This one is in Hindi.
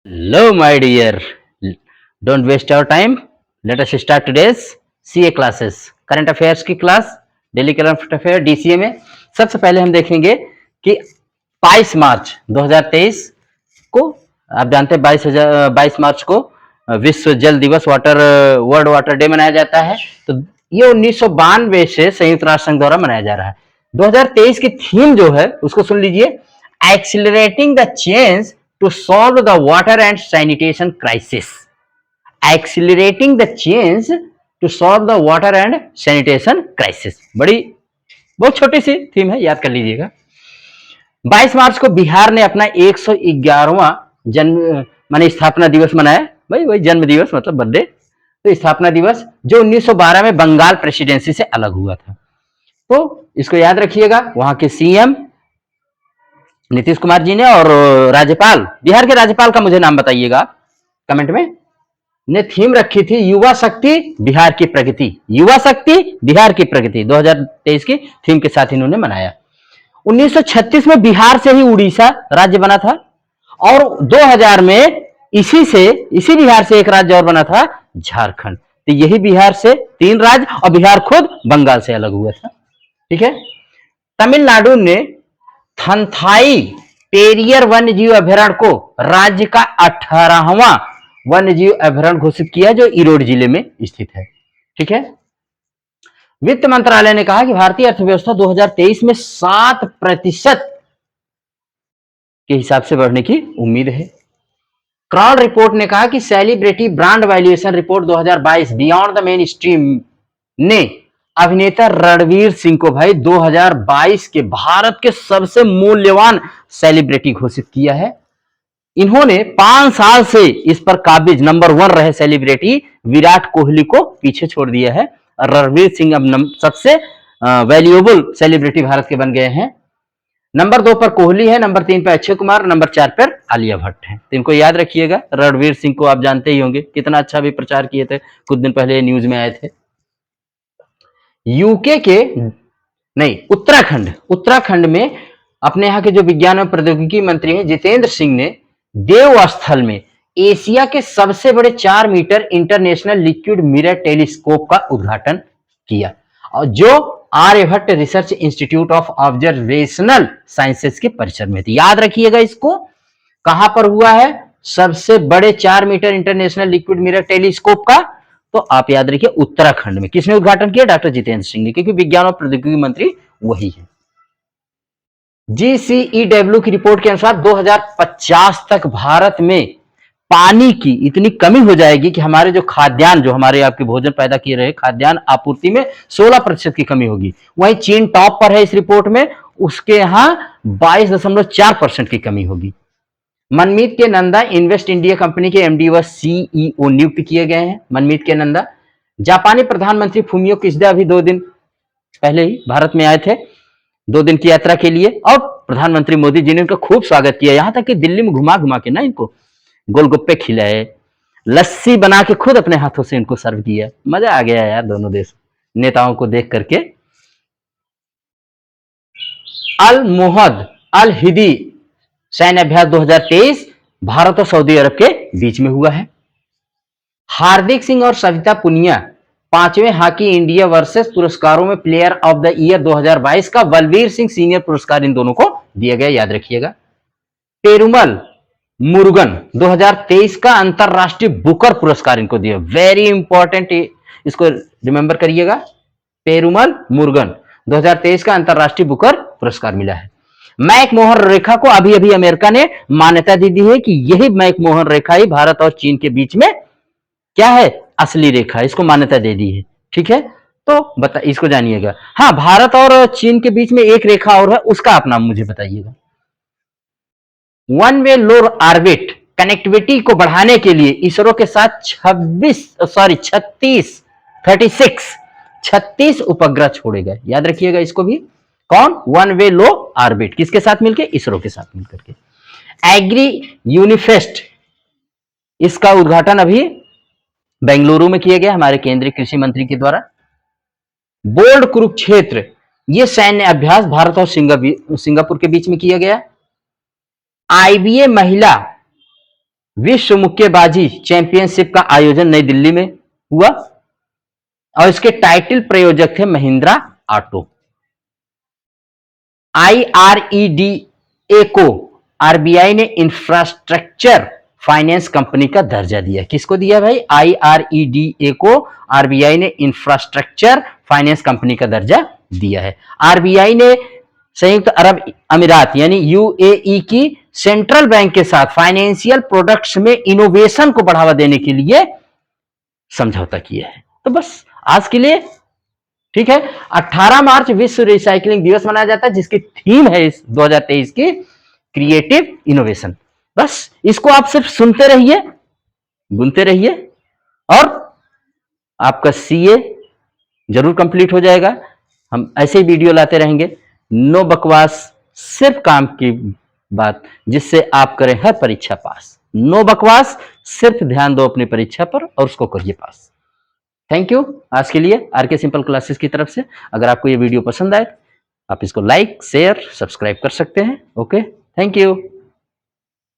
Hello, my dear. Don't waste our time. Let us start today's CA classes. Current affairs की class, daily current affair DCA में सबसे पहले हम देखेंगे कि 22 मार्च 2023 को, आप जानते हैं 22 मार्च को विश्व जल दिवस, वर्ल्ड वाटर डे मनाया जाता है। तो ये 1992 से संयुक्त राष्ट्र संघ द्वारा मनाया जा रहा है। 2023 की थीम जो है उसको सुन लीजिए, accelerating the change to solve the water and sanitation crisis. Accelerating the change to solve the water and sanitation crisis, बहुत छोटी सी थीम है, याद कर लीजिएगा। 22 मार्च को बिहार ने अपना 111वां जन्म माने स्थापना दिवस मनाया। वही जन्म दिवस मतलब बर्थडे, तो स्थापना दिवस जो 1912 में बंगाल प्रेसिडेंसी से अलग हुआ था। तो इसको याद रखिएगा। वहां के सीएम नीतीश कुमार जी ने और राज्यपाल, बिहार के राज्यपाल का मुझे नाम बताइएगा कमेंट में, ने थीम रखी थी युवा शक्ति बिहार की प्रगति। युवा शक्ति बिहार की प्रगति 2023 की थीम के साथ इन्होंने मनाया। 1936 में बिहार से ही उड़ीसा राज्य बना था और 2000 में इसी बिहार से एक राज्य और बना था, झारखंड। तो यही बिहार से 3 राज्य और बिहार खुद बंगाल से अलग हुआ था। ठीक है। तमिलनाडु ने थंथाई पेरियर वन्यजीव अभयारण्य को राज्य का 18वां वन्यजीव अभयारण्य घोषित किया, जो इरोड जिले में स्थित है। ठीक है। वित्त मंत्रालय ने कहा कि भारतीय अर्थव्यवस्था 2023 में 7% के हिसाब से बढ़ने की उम्मीद है। क्राउड रिपोर्ट ने कहा कि celebrity brand valuation report 2022 beyond the main stream ने अभिनेता रणवीर सिंह को भाई 2022 के भारत के सबसे मूल्यवान सेलिब्रिटी घोषित किया है। इन्होंने 5 साल से इस पर काबिज नंबर 1 रहे सेलिब्रिटी विराट कोहली को पीछे छोड़ दिया है। रणवीर सिंह अब सबसे वैल्यूएबल सेलिब्रिटी भारत के बन गए हैं। नंबर 2 पर कोहली है, नंबर 3 पर अक्षय कुमार, नंबर 4 पर आलिया भट्ट है। तो इनको याद रखिएगा। रणवीर सिंह को आप जानते ही होंगे, कितना अच्छा भी प्रचार किए थे, कुछ दिन पहले न्यूज में आए थे। यूके के नहीं, उत्तराखंड में अपने यहाँ के जो विज्ञान और प्रौद्योगिकी मंत्री हैं जितेंद्र सिंह ने देवस्थल में एशिया के सबसे बड़े 4 meter international liquid mirror telescope का उद्घाटन किया, और जो Aryabhatta research institute of observational sciences के परिसर में थी। याद रखिएगा इसको, कहां पर हुआ है सबसे बड़े 4 meter international liquid mirror telescope का, तो आप याद रखिए उत्तराखंड में। किसने उद्घाटन किया? डॉक्टर जितेंद्र सिंह ने, क्योंकि विज्ञान और प्रौद्योगिकी मंत्री वही है। GCEW की रिपोर्ट के अनुसार 2050 तक भारत में पानी की इतनी कमी हो जाएगी कि हमारे जो खाद्यान्न, जो हमारे आपके भोजन पैदा किए रहे खाद्यान्न आपूर्ति में 16% की कमी होगी। वहीं चीन टॉप पर है इस रिपोर्ट में, उसके यहां 22.4% की कमी होगी। मनमीत के नंदा इन्वेस्ट इंडिया कंपनी के एमडी व सीईओ नियुक्त किए गए हैं। मनमीत के नंदा। जापानी प्रधानमंत्री फूमियो किशिदा अभी 2 दिन पहले ही भारत में आए थे 2 दिन की यात्रा के लिए, और प्रधानमंत्री मोदी जी ने इनका खूब स्वागत किया। यहां तक कि दिल्ली में घुमा घुमा के ना इनको गोलगप्पे खिलाए, लस्सी बना के खुद अपने हाथों से इनको सर्व किया। मजा आ गया यार दोनों देश नेताओं को देख करके। अल मोहद अल हिदी सैन्य अभ्यास 2023 भारत और सऊदी अरब के बीच में हुआ है। हार्दिक सिंह और सविता पुनिया 5वें हॉकी इंडिया वर्सेस पुरस्कारों में प्लेयर ऑफ द ईयर 2022 का बलवीर सिंह सीनियर पुरस्कार इन दोनों को दिया गया, याद रखिएगा। पेरुमल मुरुगन 2023 का अंतरराष्ट्रीय बुकर पुरस्कार इनको दिया, वेरी इंपॉर्टेंट, इसको रिमेंबर करिएगा। पेरुमल मुरुगन 2023 का अंतरराष्ट्रीय बुकर पुरस्कार मिला है। मैकमोहन रेखा को अभी अभी अमेरिका ने मान्यता दे दी है कि यही मैकमोहन रेखा ही भारत और चीन के बीच में क्या है, असली रेखा, इसको मान्यता दे दी है। ठीक है, तो इसको जानिएगा। हाँ, भारत और चीन के बीच में एक रेखा और है, उसका आप नाम मुझे बताइएगा। वन वे लो ऑर्बिट कनेक्टिविटी को बढ़ाने के लिए इसरो के साथ 36 उपग्रह छोड़े गए, याद रखिएगा इसको भी। कौन? वन वे लो ऑर्बिट, किसके साथ मिलकर? इसरो के साथ मिलकर के। एग्री यूनिफेस्ट, इसका उद्घाटन अभी बेंगलुरु में किया गया हमारे केंद्रीय कृषि मंत्री के द्वारा। बोल्ड कुरुक्षेत्र, यह सैन्य अभ्यास भारत और सिंगापुर के बीच में किया गया। IBA महिला विश्व मुक्केबाजी चैंपियनशिप का आयोजन नई दिल्ली में हुआ और इसके टाइटल प्रायोजक थे महिंद्रा ऑटो। IREDA को आरबीआई ने इंफ्रास्ट्रक्चर फाइनेंस कंपनी का दर्जा दिया। किसको दिया भाई? IREDA को आरबीआई ने इंफ्रास्ट्रक्चर फाइनेंस कंपनी का दर्जा दिया है। आरबीआई ने संयुक्त अरब अमीरात यानी यूएई की सेंट्रल बैंक के साथ फाइनेंशियल प्रोडक्ट्स में इनोवेशन को बढ़ावा देने के लिए समझौता किया है। तो बस आज के लिए ठीक है। 18 मार्च विश्व रिसाइकलिंग दिवस मनाया जाता है, जिसकी थीम है इस 2023 की क्रिएटिव इनोवेशन। बस इसको आप सिर्फ सुनते रहिए, गुनते रहिए और आपका सीए जरूर कंप्लीट हो जाएगा। हम ऐसे ही वीडियो लाते रहेंगे, नो बकवास, सिर्फ काम की बात, जिससे आप करें हर परीक्षा पास। नो बकवास, सिर्फ ध्यान दो अपनी परीक्षा पर और उसको करिए पास। थैंक यू आज के लिए आरके सिंपल क्लासेस की तरफ से। अगर आपको ये वीडियो पसंद आए आप इसको लाइक, शेयर, सब्सक्राइब कर सकते हैं। Okay, thank you.